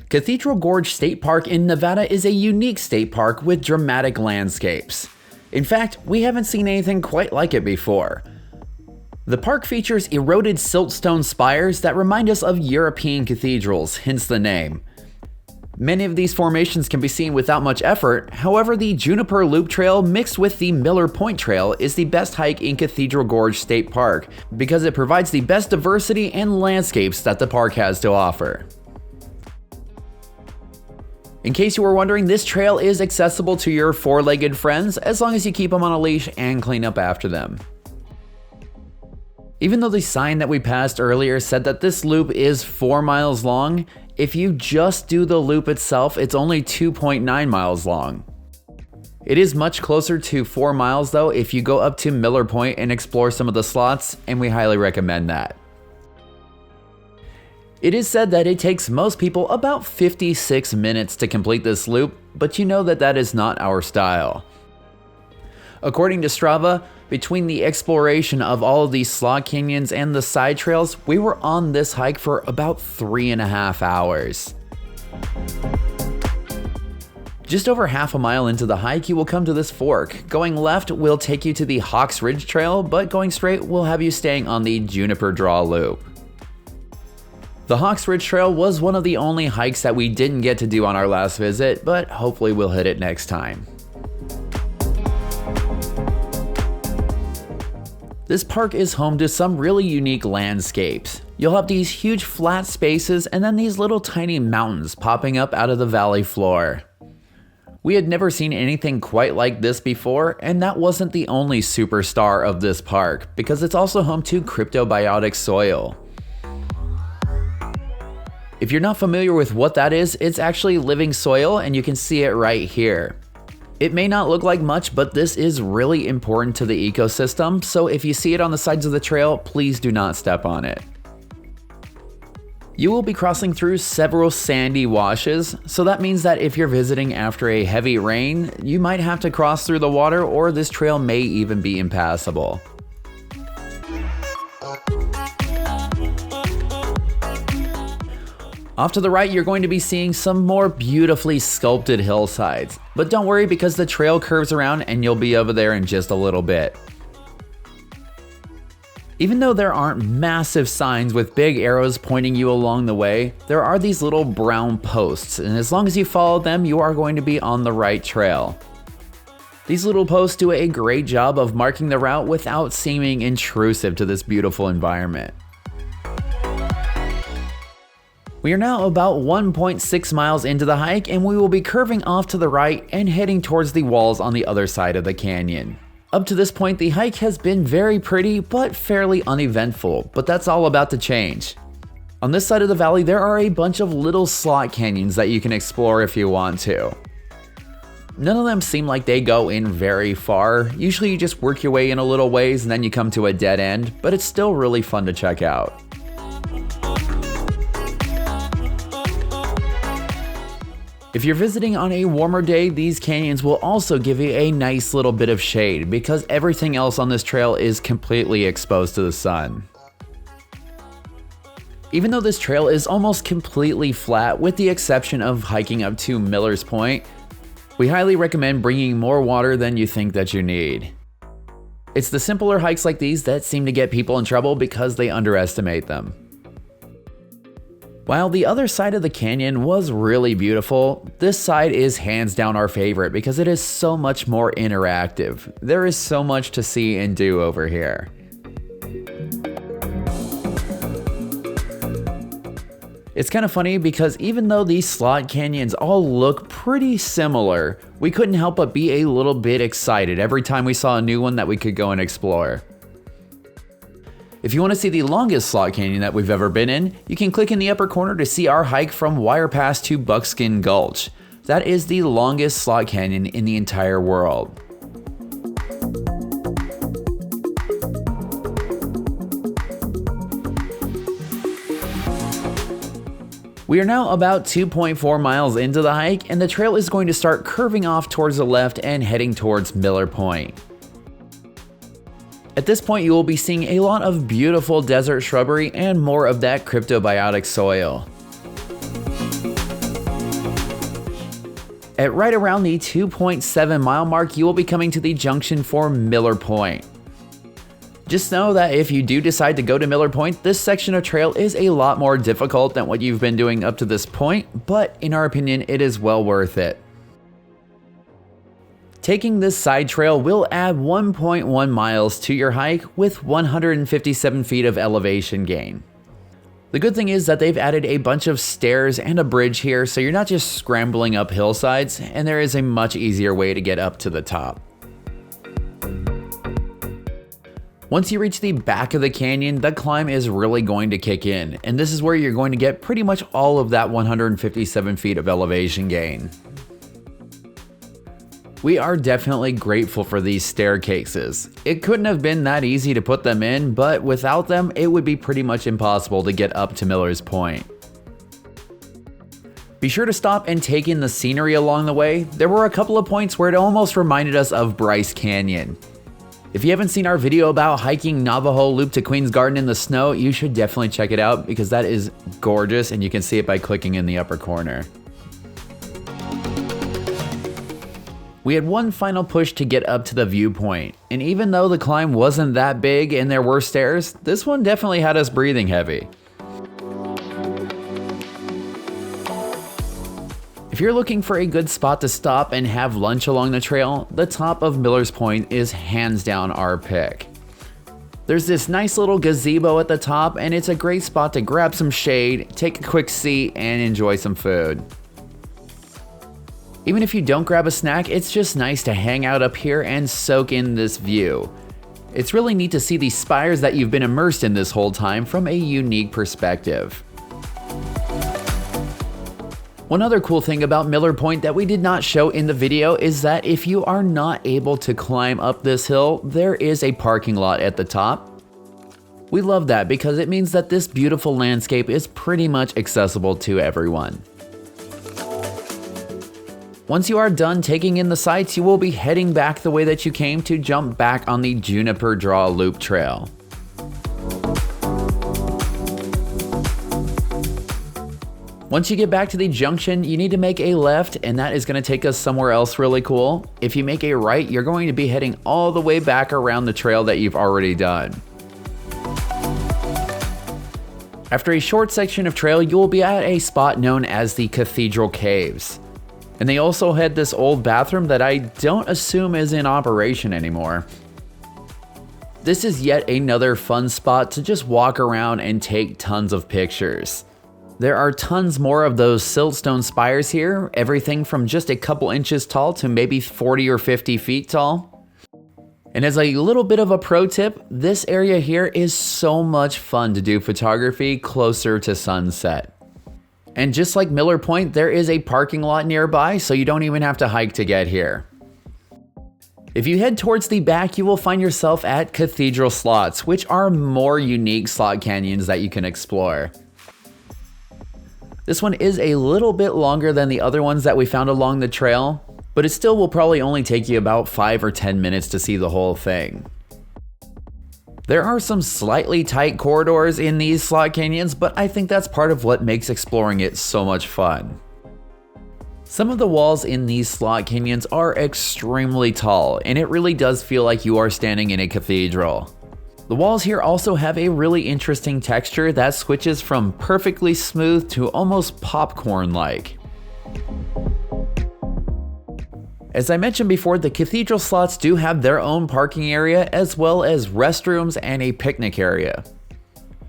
Cathedral Gorge State Park in Nevada is a unique state park with dramatic landscapes. In fact, we haven't seen anything quite like it before. The park features eroded siltstone spires that remind us of European cathedrals, hence the name. Many of these formations can be seen without much effort, however the Juniper Loop Trail mixed with the Miller Point Trail is the best hike in Cathedral Gorge State Park because it provides the best diversity and landscapes that the park has to offer. In case you were wondering, this trail is accessible to your four-legged friends as long as you keep them on a leash and clean up after them. Even though the sign that we passed earlier said that this loop is 4 miles long, if you just do the loop itself, it's only 2.9 miles long. It is much closer to 4 miles though if you go up to Miller Point and explore some of the slots, and we highly recommend that. It is said that it takes most people about 56 minutes to complete this loop, but you know that that is not our style. According to Strava, between the exploration of all of these slot canyons and the side trails, we were on this hike for about 3.5 hours. Just over half a mile into the hike, you will come to this fork. Going left will take you to the Hawks Ridge Trail, but going straight will have you staying on the Juniper Draw Loop. The Hawks Ridge Trail was one of the only hikes that we didn't get to do on our last visit, but hopefully we'll hit it next time. This park is home to some really unique landscapes. You'll have these huge flat spaces and then these little tiny mountains popping up out of the valley floor. We had never seen anything quite like this before, and that wasn't the only superstar of this park, because it's also home to cryptobiotic soil. If you're not familiar with what that is, it's actually living soil, and you can see it right here. It may not look like much, but this is really important to the ecosystem, so if you see it on the sides of the trail, please do not step on it. You will be crossing through several sandy washes, so that means that if you're visiting after a heavy rain, you might have to cross through the water, or this trail may even be impassable. Off to the right, you're going to be seeing some more beautifully sculpted hillsides, but don't worry because the trail curves around and you'll be over there in just a little bit. Even though there aren't massive signs with big arrows pointing you along the way, there are these little brown posts, and as long as you follow them, you are going to be on the right trail. These little posts do a great job of marking the route without seeming intrusive to this beautiful environment. We are now about 1.6 miles into the hike, and we will be curving off to the right and heading towards the walls on the other side of the canyon. Up to this point, the hike has been very pretty but fairly uneventful, but that's all about to change. On this side of the valley, there are a bunch of little slot canyons that you can explore if you want to. None of them seem like they go in very far. Usually you just work your way in a little ways and then you come to a dead end, but it's still really fun to check out. If you're visiting on a warmer day, these canyons will also give you a nice little bit of shade because everything else on this trail is completely exposed to the sun. Even though this trail is almost completely flat with the exception of hiking up to Miller's Point, we highly recommend bringing more water than you think that you need. It's the simpler hikes like these that seem to get people in trouble because they underestimate them. While the other side of the canyon was really beautiful, this side is hands down our favorite because it is so much more interactive. There is so much to see and do over here. It's kind of funny because even though these slot canyons all look pretty similar, we couldn't help but be a little bit excited every time we saw a new one that we could go and explore. If you want to see the longest slot canyon that we've ever been in, you can click in the upper corner to see our hike from Wire Pass to Buckskin Gulch. That is the longest slot canyon in the entire world. We are now about 2.4 miles into the hike, and the trail is going to start curving off towards the left and heading towards Miller Point. At this point, you will be seeing a lot of beautiful desert shrubbery and more of that cryptobiotic soil. At right around the 2.7 mile mark, you will be coming to the junction for Miller Point. Just know that if you do decide to go to Miller Point, this section of trail is a lot more difficult than what you've been doing up to this point, but in our opinion, it is well worth it. Taking this side trail will add 1.1 miles to your hike with 157 feet of elevation gain. The good thing is that they've added a bunch of stairs and a bridge here, so you're not just scrambling up hillsides, and there is a much easier way to get up to the top. Once you reach the back of the canyon, the climb is really going to kick in, and this is where you're going to get pretty much all of that 157 feet of elevation gain. We are definitely grateful for these staircases. It couldn't have been that easy to put them in, but without them, it would be pretty much impossible to get up to Miller's Point. Be sure to stop and take in the scenery along the way. There were a couple of points where it almost reminded us of Bryce Canyon. If you haven't seen our video about hiking Navajo Loop to Queen's Garden in the snow, you should definitely check it out because that is gorgeous and you can see it by clicking in the upper corner. We had one final push to get up to the viewpoint, and even though the climb wasn't that big and there were stairs, this one definitely had us breathing heavy. If you're looking for a good spot to stop and have lunch along the trail, the top of Miller's Point is hands down our pick. There's this nice little gazebo at the top, and it's a great spot to grab some shade, take a quick seat, and enjoy some food. Even if you don't grab a snack, it's just nice to hang out up here and soak in this view. It's really neat to see these spires that you've been immersed in this whole time from a unique perspective. One other cool thing about Miller Point that we did not show in the video is that if you are not able to climb up this hill, there is a parking lot at the top. We love that because it means that this beautiful landscape is pretty much accessible to everyone. Once you are done taking in the sights, you will be heading back the way that you came to jump back on the Juniper Draw Loop trail. Once you get back to the junction, you need to make a left, and that is going to take us somewhere else really cool. If you make a right, you're going to be heading all the way back around the trail that you've already done. After a short section of trail, you will be at a spot known as the Cathedral Caves. And they also had this old bathroom that I don't assume is in operation anymore. This is yet another fun spot to just walk around and take tons of pictures. There are tons more of those siltstone spires here, everything from just a couple inches tall to maybe 40 or 50 feet tall. And as a little bit of a pro tip, this area here is so much fun to do photography closer to sunset. And just like Miller Point, there is a parking lot nearby, so you don't even have to hike to get here. If you head towards the back, you will find yourself at Cathedral Slots, which are more unique slot canyons that you can explore. This one is a little bit longer than the other ones that we found along the trail, but it still will probably only take you about 5 or 10 minutes to see the whole thing. There are some slightly tight corridors in these slot canyons, but I think that's part of what makes exploring it so much fun. Some of the walls in these slot canyons are extremely tall, and it really does feel like you are standing in a cathedral. The walls here also have a really interesting texture that switches from perfectly smooth to almost popcorn-like. As I mentioned before, the cathedral slots do have their own parking area as well as restrooms and a picnic area.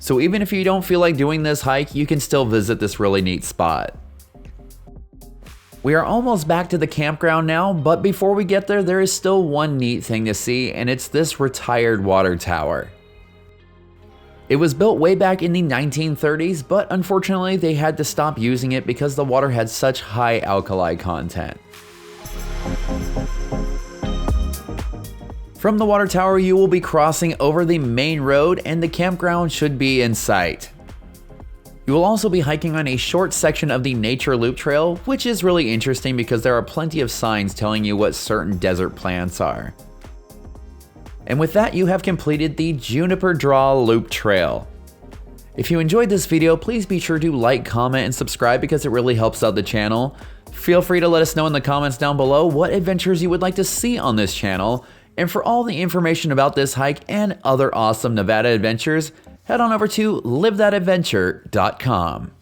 So even if you don't feel like doing this hike, you can still visit this really neat spot. We are almost back to the campground now, but before we get there, there is still one neat thing to see, and it's this retired water tower. It was built way back in the 1930s, but unfortunately they had to stop using it because the water had such high alkali content. From the water tower, you will be crossing over the main road and the campground should be in sight. You will also be hiking on a short section of the Nature Loop Trail, which is really interesting because there are plenty of signs telling you what certain desert plants are. And with that, you have completed the Juniper Draw Loop Trail. If you enjoyed this video, please be sure to like, comment, and subscribe because it really helps out the channel. Feel free to let us know in the comments down below what adventures you would like to see on this channel. And for all the information about this hike and other awesome Nevada adventures, head on over to livethatadventure.com.